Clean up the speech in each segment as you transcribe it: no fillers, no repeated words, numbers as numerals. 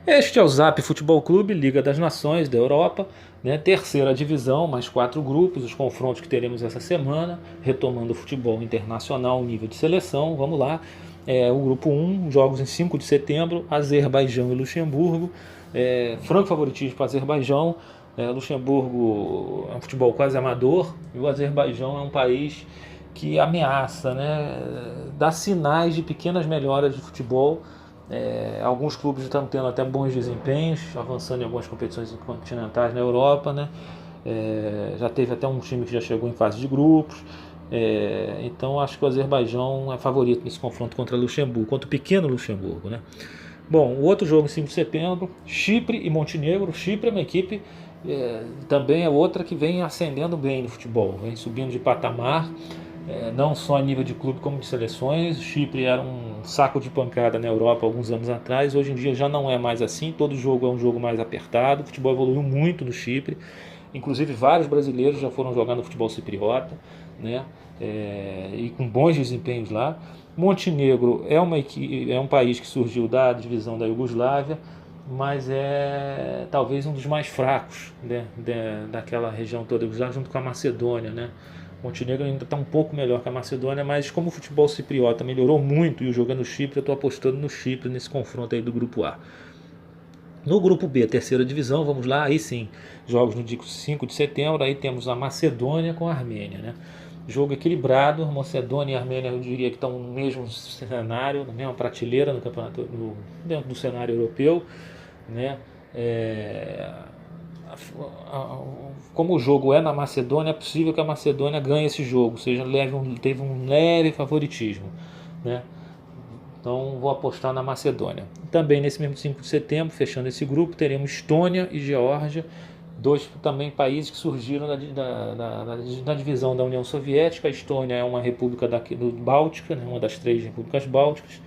Este é o Zap Futebol Clube, Liga das Nações da Europa, né? Terceira divisão, mais 4 grupos, os confrontos que teremos essa semana, retomando o futebol internacional, nível de seleção, vamos lá. O grupo 1, jogos em 5 de setembro, Azerbaijão e Luxemburgo, franco favoritismo para o Azerbaijão. Luxemburgo é um futebol quase amador e o Azerbaijão é um país que ameaça, né? Dá sinais de pequenas melhoras de futebol. Alguns clubes estão tendo até bons desempenhos, avançando em algumas competições continentais na Europa, né? Já teve até um time que já chegou em fase de grupos. Então acho que o Azerbaijão é favorito nesse confronto contra o Luxemburgo, contra o pequeno Luxemburgo, né? Bom, o outro jogo em 5 de setembro, Chipre e Montenegro. Chipre é uma equipe, também é outra que vem ascendendo bem no futebol, vem subindo de patamar, não só a nível de clube como de seleções. O Chipre era um saco de pancada na Europa alguns anos atrás, hoje em dia já não é mais assim, todo jogo é um jogo mais apertado, o futebol evoluiu muito no Chipre, inclusive vários brasileiros já foram jogar no futebol cipriota, né? E com bons desempenhos lá. Montenegro é um país que surgiu da divisão da Iugoslávia, mas é talvez um dos mais fracos, né, daquela região toda, junto com a Macedônia, né? Montenegro ainda está um pouco melhor que a Macedônia, mas como o futebol cipriota melhorou muito e o jogo é no Chipre, eu estou apostando no Chipre nesse confronto aí do grupo A. No grupo B, terceira divisão, vamos lá, aí sim, jogos no dia 5 de setembro, aí temos a Macedônia com a Armênia, né? Jogo equilibrado, Macedônia e Armênia eu diria que estão no mesmo cenário, na mesma prateleira no campeonato, dentro do cenário europeu, né? É, como o jogo é na Macedônia, é possível que a Macedônia ganhe esse jogo, ou seja, teve um leve favoritismo, né? Então vou apostar na Macedônia. Também nesse mesmo 5 de setembro, fechando esse grupo, teremos Estônia e Geórgia, dois também países que surgiram na divisão da União Soviética. A Estônia é uma república do Báltica, né, uma das 3 repúblicas bálticas.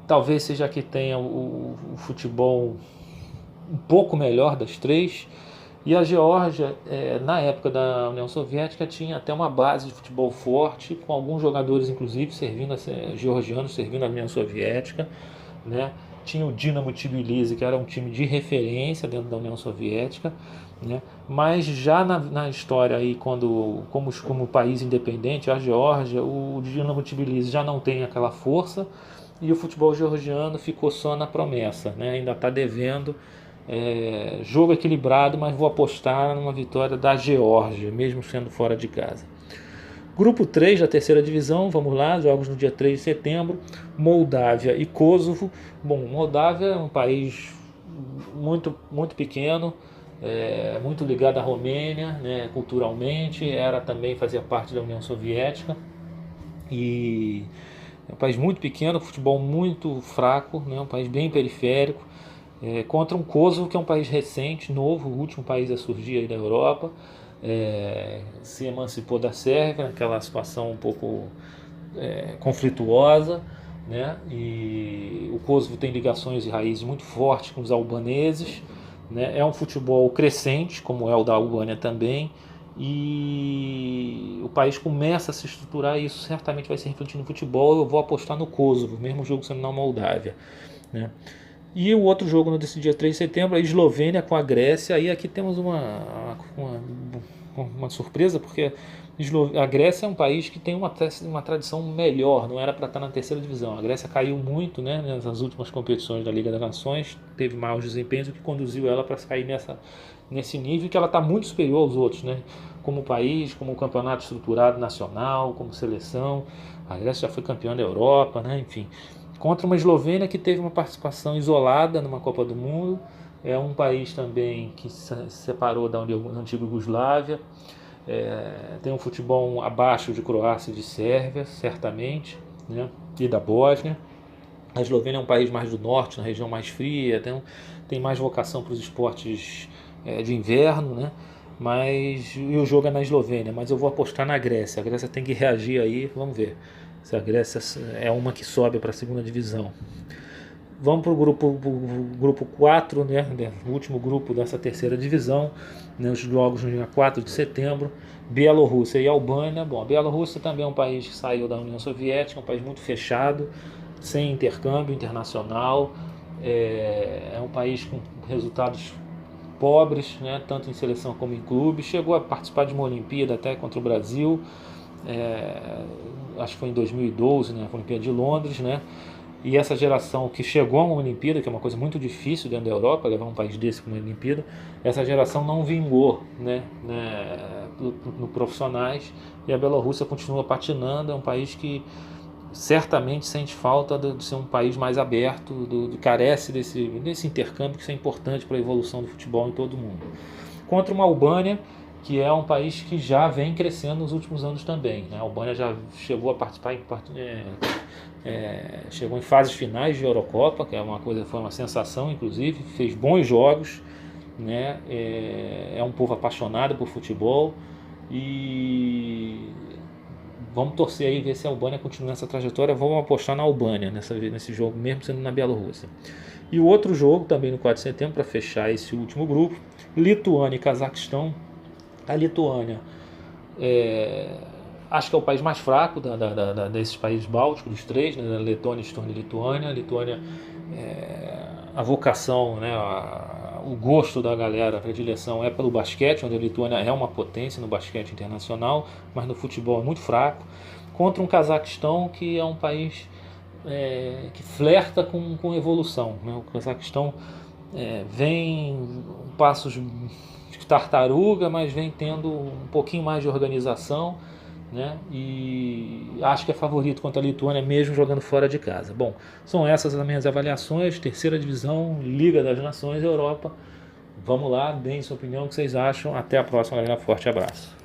Talvez seja a que tenha o futebol um pouco melhor das 3. E a Geórgia, na época da União Soviética, tinha até uma base de futebol forte, com alguns jogadores, inclusive, georgianos servindo a União Soviética, né? Tinha o Dinamo Tbilisi, que era um time de referência dentro da União Soviética, né? Mas já na história aí, como país independente, a Geórgia, o Dinamo Tbilisi já não tem aquela força e o futebol georgiano ficou só na promessa, né? Ainda está devendo. Jogo equilibrado, mas vou apostar numa vitória da Geórgia, mesmo sendo fora de casa. Grupo 3 da terceira divisão, vamos lá, jogos no dia 3 de setembro, Moldávia e Kosovo. Bom, Moldávia é um país muito, muito pequeno, muito ligado à Romênia, né, culturalmente, fazia parte da União Soviética, e é um país muito pequeno, futebol muito fraco, né, um país bem periférico, contra um Kosovo que é um país recente, novo, o último país a surgir aí da Europa, se emancipou da Sérvia, naquela situação um pouco conflituosa, né? E o Kosovo tem ligações e raízes muito fortes com os albaneses, né? É um futebol crescente, como é o da Albânia também, e o país começa a se estruturar e isso certamente vai se refletir no futebol. Eu vou apostar no Kosovo, mesmo jogo sendo na Moldávia, né? E o outro jogo nesse dia 3 de setembro, a Eslovênia com a Grécia. E aqui temos uma surpresa, porque a Grécia é um país que tem uma tradição melhor, não era para estar na terceira divisão. A Grécia caiu muito, né, nas últimas competições da Liga das Nações, teve maus desempenhos, o que conduziu ela para cair nesse nível, que ela está muito superior aos outros, né, como país, como campeonato estruturado nacional, como seleção. A Grécia já foi campeã da Europa, né, enfim. Contra uma Eslovênia que teve uma participação isolada numa Copa do Mundo, é um país também que se separou da antiga Iugoslávia, tem um futebol abaixo de Croácia e de Sérvia, certamente, né? E da Bósnia. A Eslovênia é um país mais do norte, na região mais fria, tem mais vocação para os esportes de inverno, né? E o jogo é na Eslovênia, mas eu vou apostar na Grécia. A Grécia tem que reagir aí, vamos ver se a Grécia é uma que sobe para a segunda divisão. Vamos para o grupo 4, né, o último grupo dessa terceira divisão, né, os jogos no dia 4 de setembro, Bielorrússia e Albânia. Bom, a Bielorrússia também é um país que saiu da União Soviética, um país muito fechado, sem intercâmbio internacional, é um país com resultados pobres, né, tanto em seleção como em clube. Chegou a participar de uma Olimpíada até contra o Brasil, acho que foi em 2012, né, a Olimpíada de Londres, né? E essa geração que chegou a uma Olimpíada, que é uma coisa muito difícil dentro da Europa, levar um país desse para uma Olimpíada, essa geração não vingou, no profissionais, e a Bielorrússia continua patinando. É um país que certamente sente falta de ser um país mais aberto, carece desse intercâmbio que é importante para a evolução do futebol em todo o mundo. Contra uma Albânia, que é um país que já vem crescendo nos últimos anos também, né? A Albânia já chegou a participar chegou em fases finais de Eurocopa, que foi uma sensação, inclusive, fez bons jogos, né? É um povo apaixonado por futebol e vamos torcer aí, ver se a Albânia continua nessa trajetória. Vamos apostar na Albânia nesse jogo, mesmo sendo na Bielorrússia. E o outro jogo, também no 4 de setembro, para fechar esse último grupo, Lituânia e Cazaquistão. A Lituânia acho que é o país mais fraco desses países bálticos, dos três, né? Letônia, Estônia e Lituânia. A Lituânia, a vocação, né? O gosto da galera, a predileção é pelo basquete, onde a Lituânia é uma potência no basquete internacional, mas no futebol é muito fraco. Contra um Cazaquistão que é um país que flerta com evolução, né? O Cazaquistão vem passos de tartaruga, mas vem tendo um pouquinho mais de organização, né? E acho que é favorito contra a Lituânia, mesmo jogando fora de casa. Bom, são essas as minhas avaliações. Terceira divisão, Liga das Nações, Europa. Vamos lá, deem sua opinião, o que vocês acham. Até a próxima, galera. Forte abraço.